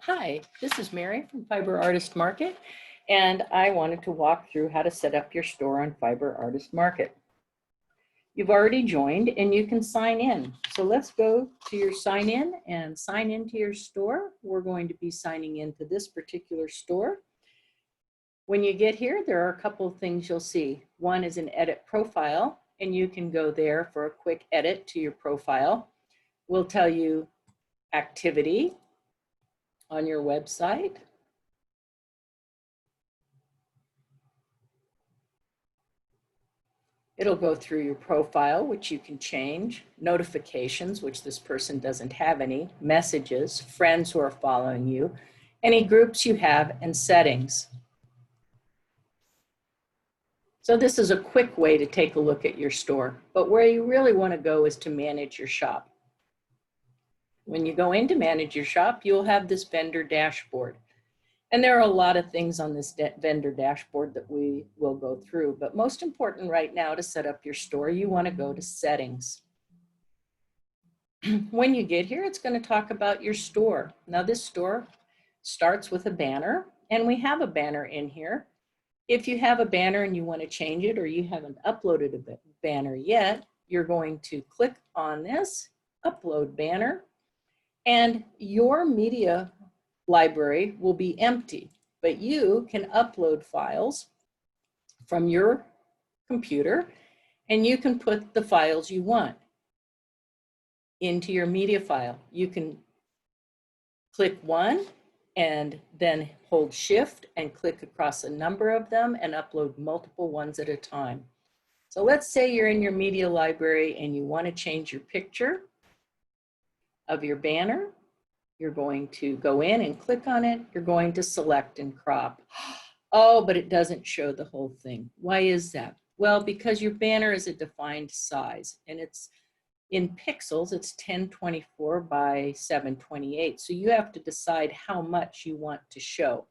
Hi, this is Mary from Fiber Artist Market, and I wanted to walk through how to set up your store on Fiber Artist Market. You've already joined and you can sign in. So let's go to your sign in and sign into your store. We're going to be signing into this particular store. When you get here, there are a couple of things you'll see. One is an edit profile, and you can go there for a quick edit to your profile. We'll tell you activity on your website. It'll go through your profile, which you can change, notifications, which this person doesn't have any, messages, friends who are following you, any groups you have, and settings. So this is a quick way to take a look at your store, but where you really want to go is to manage your shop. When you go in to manage your shop, you'll have this vendor dashboard. And there are a lot of things on this vendor dashboard that we will go through, but most important right now to set up your store, you want to go to settings. When you get here, it's going to talk about your store. Now this store starts with a banner, and we have a banner in here. If you have a banner and you want to change it, or you haven't uploaded a banner yet, you're going to click on this, upload banner, and your media library will be empty, but you can upload files from your computer and you can put the files you want into your media file. You can click one and then hold shift and click across a number of them and upload multiple ones at a time. So let's say you're in your media library and you want to change your picture of your banner. You're going to go in and click on it. You're going to select and crop. Oh, but it doesn't show the whole thing. Why is that? Well, because your banner is a defined size and it's in pixels, it's 1024 by 728. So you have to decide how much you want to show.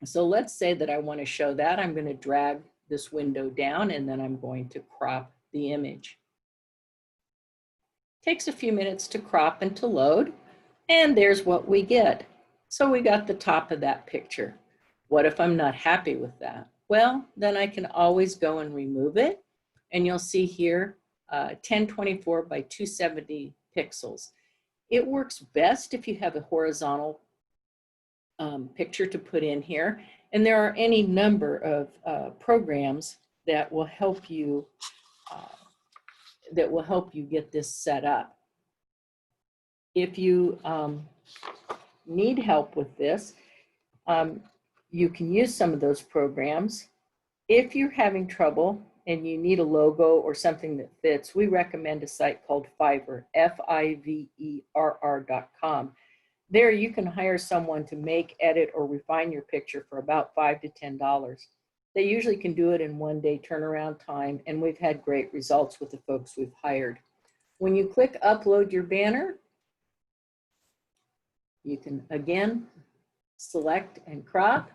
So let's say that I want to show that. I'm going to drag this window down and then I'm going to crop the image. Takes a few minutes to crop and to load. And there's what we get. So we got the top of that picture. What if I'm not happy with that? Well, then I can always go and remove it. And you'll see here, 1024 by 270 pixels. It works best if you have a horizontal picture to put in here. And there are any number of programs that will help you get this set up. If you need help with this, you can use some of those programs. If you're having trouble and you need a logo or something that fits, we recommend a site called Fiverr, Fiverr.com. There you can hire someone to make, edit, or refine your picture for about $5 to $10. They usually can do it in one-day turnaround time, and we've had great results with the folks we've hired. When you click upload your banner, you can again select and crop.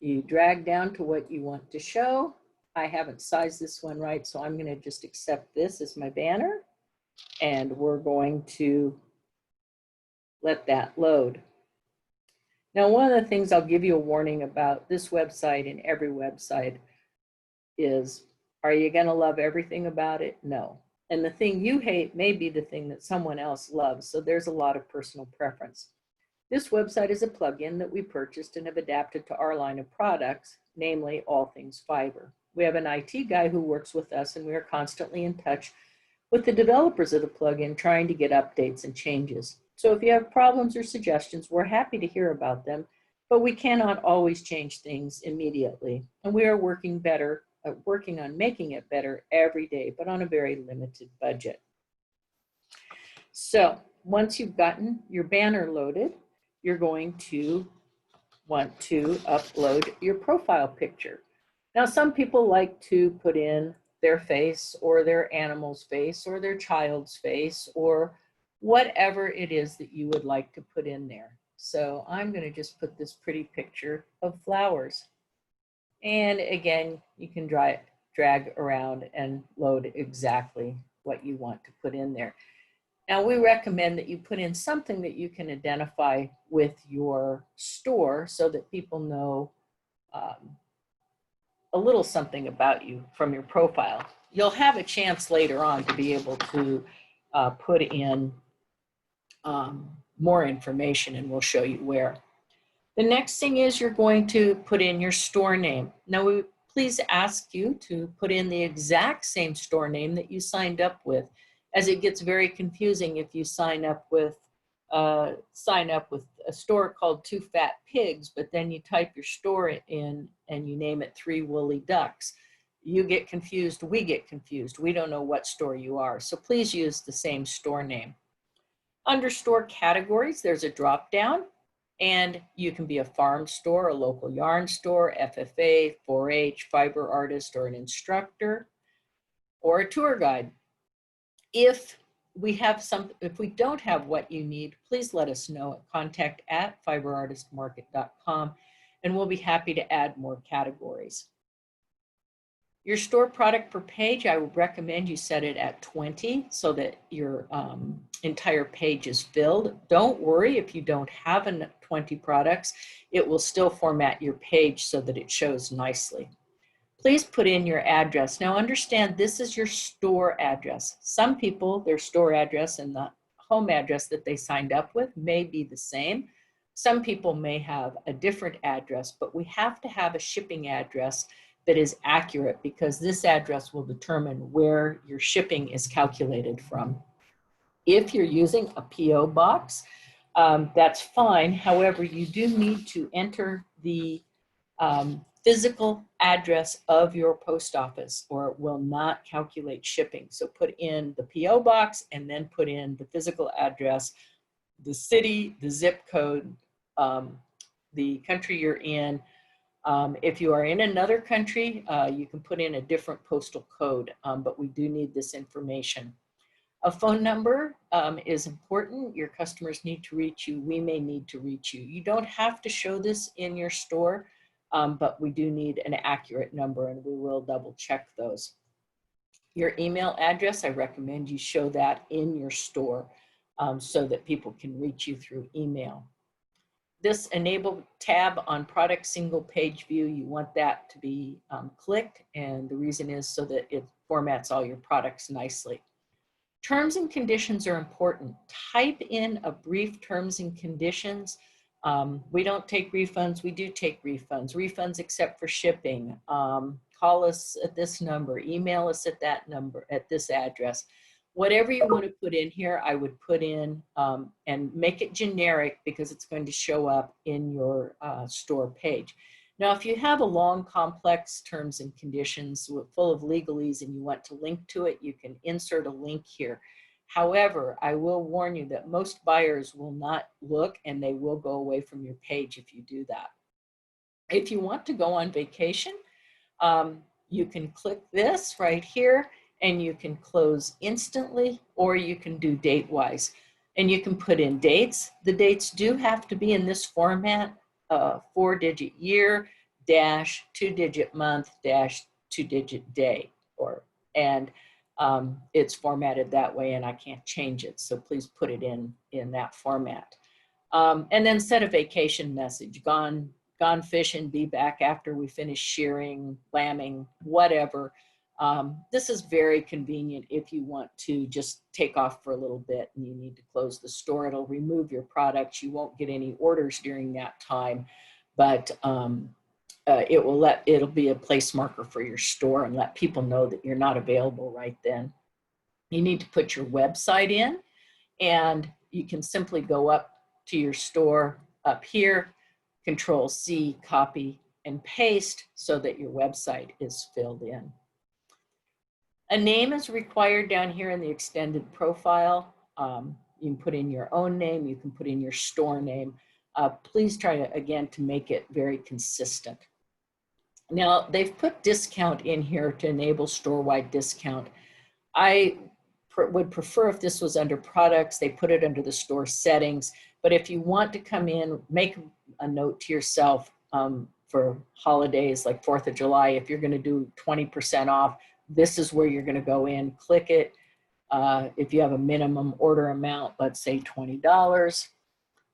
You drag down to what you want to show. I haven't sized this one right, so I'm going to just accept this as my banner, and we're going to let that load. Now, one of the things I'll give you a warning about this website and every website is, are you going to love everything about it? No. And the thing you hate may be the thing that someone else loves, so there's a lot of personal preference. This website is a plugin that we purchased and have adapted to our line of products, namely all things fiber. We have an IT guy who works with us, and we are constantly in touch with the developers of the plugin trying to get updates and changes. So if you have problems or suggestions, we're happy to hear about them, but we cannot always change things immediately. And we are working on making it better every day, but on a very limited budget. So once you've gotten your banner loaded, you're going to want to upload your profile picture. Now, some people like to put in their face or their animal's face or their child's face or whatever it is that you would like to put in there. So I'm going to just put this pretty picture of flowers. And again, you can drag around and load exactly what you want to put in there. Now, we recommend that you put in something that you can identify with your store so that people know a little something about you from your profile. You'll have a chance later on to be able to put in more information, and we'll show you where. The next thing is you're going to put in your store name. Now, we please ask you to put in the exact same store name that you signed up with, as it gets very confusing if you sign up with a store called Two Fat Pigs, but then you type your store in and you name it Three Woolly Ducks. You get confused, we get confused. We don't know what store you are. So please use the same store name. Under store categories, there's a drop down, and you can be a farm store, a local yarn store, FFA, 4-H, fiber artist, or an instructor, or a tour guide. If we don't have what you need, please let us know at contact@fiberartistmarket.com, and we'll be happy to add more categories. Your store product per page, I would recommend you set it at 20 so that your entire page is filled. Don't worry if you don't have 20 products, it will still format your page so that it shows nicely. Please put in your address. Now understand, this is your store address. Some people, their store address and the home address that they signed up with may be the same. Some people may have a different address, but we have to have a shipping address that is accurate, because this address will determine where your shipping is calculated from. If you're using a PO box, that's fine. However, you do need to enter the physical address of your post office, or it will not calculate shipping. So put in the PO box and then put in the physical address, the city, the zip code, the country you're in. If you are in another country, you can put in a different postal code, but we do need this information. A phone number is important. Your customers need to reach you. We may need to reach you. You don't have to show this in your store, but we do need an accurate number, and we will double check those. Your email address, I recommend you show that in your store so that people can reach you through email. This enable tab on product single page view, you want that to be clicked, and the reason is so that it formats all your products nicely. Terms and conditions are important. Type in a brief terms and conditions. We don't take refunds, we do take refunds. Refunds except for shipping. Call us at this number, email us at that number, at this address. Whatever you want to put in here, I would put in and make it generic, because it's going to show up in your store page. Now, if you have a long, complex terms and conditions full of legalese and you want to link to it, you can insert a link here. However, I will warn you that most buyers will not look, and they will go away from your page if you do that. If you want to go on vacation, you can click this right here, and you can close instantly, or you can do date-wise. And you can put in dates. The dates do have to be in this format, 4-digit year, dash, 2-digit month, dash, 2-digit day, and it's formatted that way, and I can't change it. So please put it in that format. And then set a vacation message, gone fishing, be back after we finish shearing, lambing, whatever. This is very convenient if you want to just take off for a little bit and you need to close the store. It'll remove your products. You won't get any orders during that time, but it'll be a place marker for your store and let people know that you're not available right then. You need to put your website in, and you can simply go up to your store up here, Control-C, copy and paste so that your website is filled in. A name is required down here in the extended profile. You can put in your own name, you can put in your store name. Please try to, again, to make it very consistent. Now, they've put discount in here to enable store-wide discount. I would prefer if this was under products, they put it under the store settings. But if you want to come in, make a note to yourself for holidays like 4th of July, if you're going to do 20% off, this is where you're going to go in, click it, If you have a minimum order amount, let's say $20,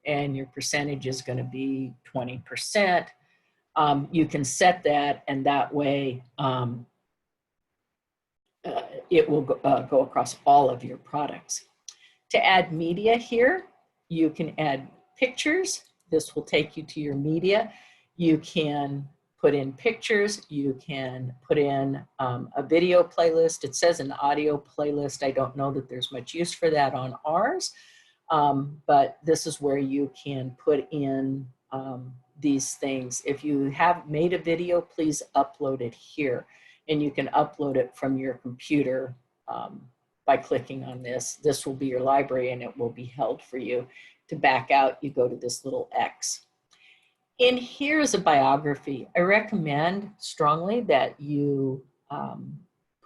and your percentage is going to be 20%, you can set that, and that way it will go across all of your products. To add media here, you can add pictures. This will take you to your media. You can put in pictures. You can put in a video playlist. It says an audio playlist. I don't know that there's much use for that on ours, but this is where you can put in these things. If you have made a video, please upload it here. And you can upload it from your computer by clicking on this. This will be your library and it will be held for you. To back out, you go to this little X. In here is a biography. I recommend strongly that you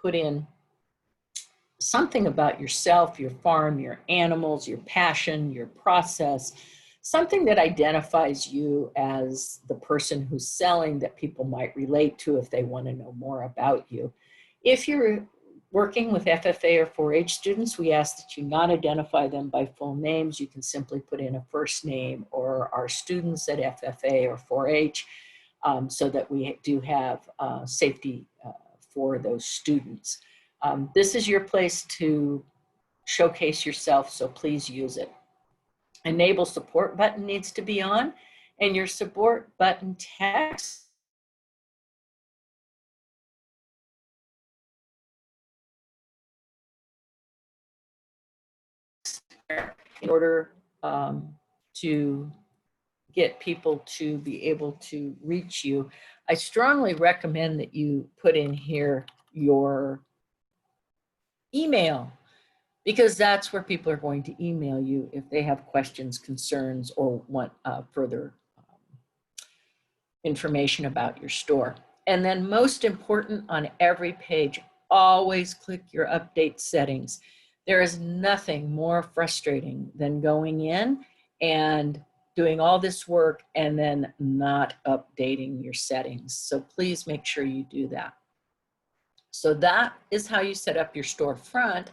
put in something about yourself, your farm, your animals, your passion, your process, something that identifies you as the person who's selling that people might relate to if they want to know more about you. If you're working with FFA or 4-H students, we ask that you not identify them by full names. You can simply put in a first name or our students at FFA or 4-H so that we do have safety for those students. This is your place to showcase yourself, so please use it. Enable support button needs to be on, and your support button text in order to get people to be able to reach you. I strongly recommend that you put in here your email, because that's where people are going to email you if they have questions, concerns, or want further information about your store. And then most important, on every page, always click your update settings. There is nothing more frustrating than going in and doing all this work and then not updating your settings. So please make sure you do that. So that is how you set up your storefront.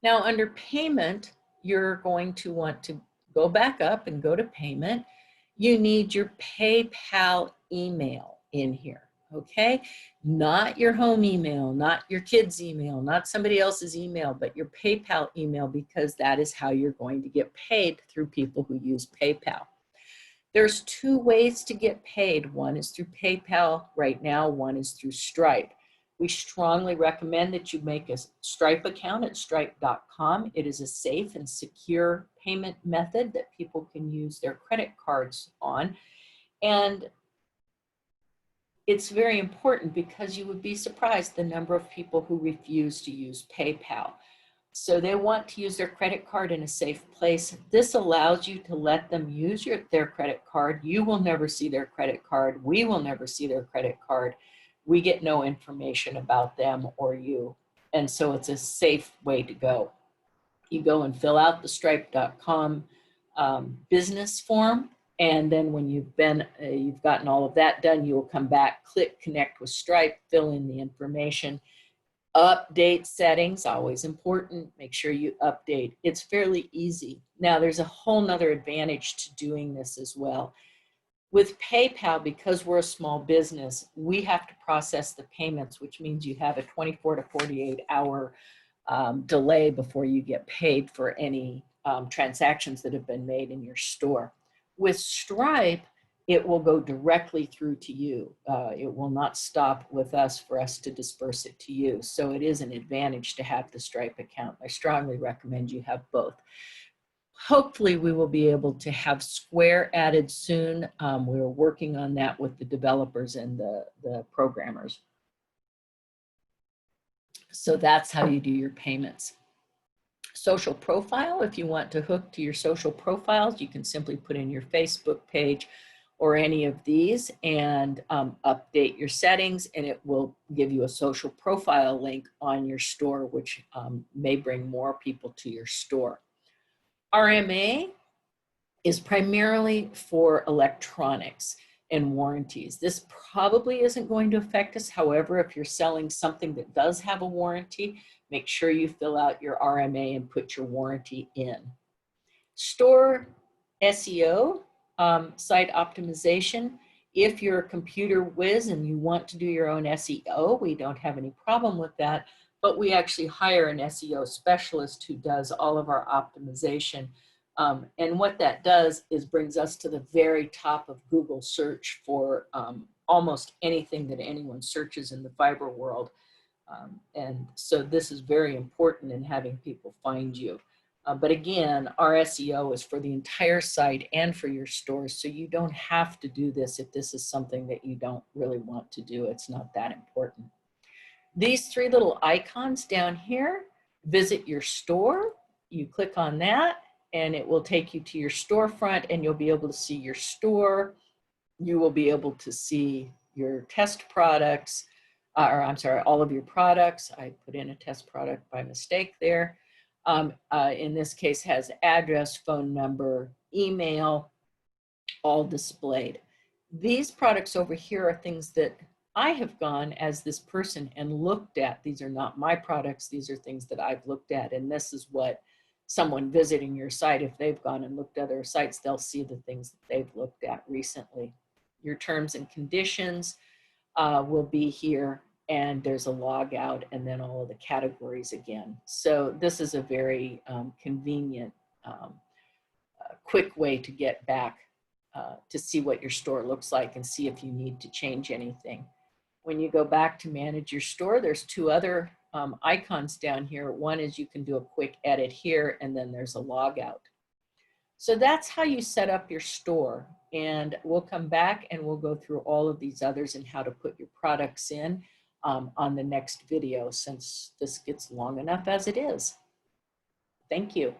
Now under payment, you're going to want to go back up and go to payment. You need your PayPal email in here, okay? Not your home email, not your kid's email, not somebody else's email, but your PayPal email, because that is how you're going to get paid through people who use PayPal. There's two ways to get paid. One is through PayPal right now, one is through Stripe. We strongly recommend that you make a Stripe account at stripe.com. It is a safe and secure payment method that people can use their credit cards on. And it's very important because you would be surprised the number of people who refuse to use PayPal. So they want to use their credit card in a safe place. This allows you to let them use their credit card. You will never see their credit card. We will never see their credit card. We get no information about them or you. And so it's a safe way to go. You go and fill out the stripe.com business form. And then when you've gotten all of that done, you will come back, click connect with Stripe, fill in the information, update settings, always important. Make sure you update. It's fairly easy. Now there's a whole nother advantage to doing this as well. With PayPal, because we're a small business, we have to process the payments, which means you have a 24 to 48 hour delay before you get paid for any transactions that have been made in your store. With Stripe, it will go directly through to you. It will not stop with us for us to disperse it to you. So it is an advantage to have the Stripe account. I strongly recommend you have both. Hopefully we will be able to have Square added soon. We're working on that with the developers and the programmers. So that's how you do your payments. Social profile, if you want to hook to your social profiles, you can simply put in your Facebook page or any of these and update your settings, and it will give you a social profile link on your store, which may bring more people to your store. RMA is primarily for electronics. and warranties. This probably isn't going to affect us. However, if you're selling something that does have a warranty, make sure you fill out your RMA and put your warranty in. Store SEO, site optimization. If you're a computer whiz and you want to do your own SEO, we don't have any problem with that, but we actually hire an SEO specialist who does all of our optimization. And what that does is brings us to the very top of Google search for almost anything that anyone searches in the fiber world. And so this is very important in having people find you. But again, our SEO is for the entire site and for your stores. So you don't have to do this if this is something that you don't really want to do. It's not that important. These three little icons down here, visit your store. You click on that and it will take you to your storefront and you'll be able to see your store. You will be able to see your test products, or I'm sorry, all of your products. I put in a test product by mistake there. In this case has address, phone number, email, all displayed. These products over here are things that I have gone as this person and looked at. These are not my products. These are things that I've looked at. And this is what someone visiting your site, if they've gone and looked at other sites, they'll see the things that they've looked at recently. Your terms and conditions will be here, and there's a log out and then all of the categories again. So this is a very convenient, quick way to get back to see what your store looks like and see if you need to change anything. When you go back to manage your store, there's two other icons down here. One is you can do a quick edit here, and then there's a log out. So that's how you set up your store. And we'll come back and we'll go through all of these others and how to put your products in on the next video, since this gets long enough as it is. Thank you.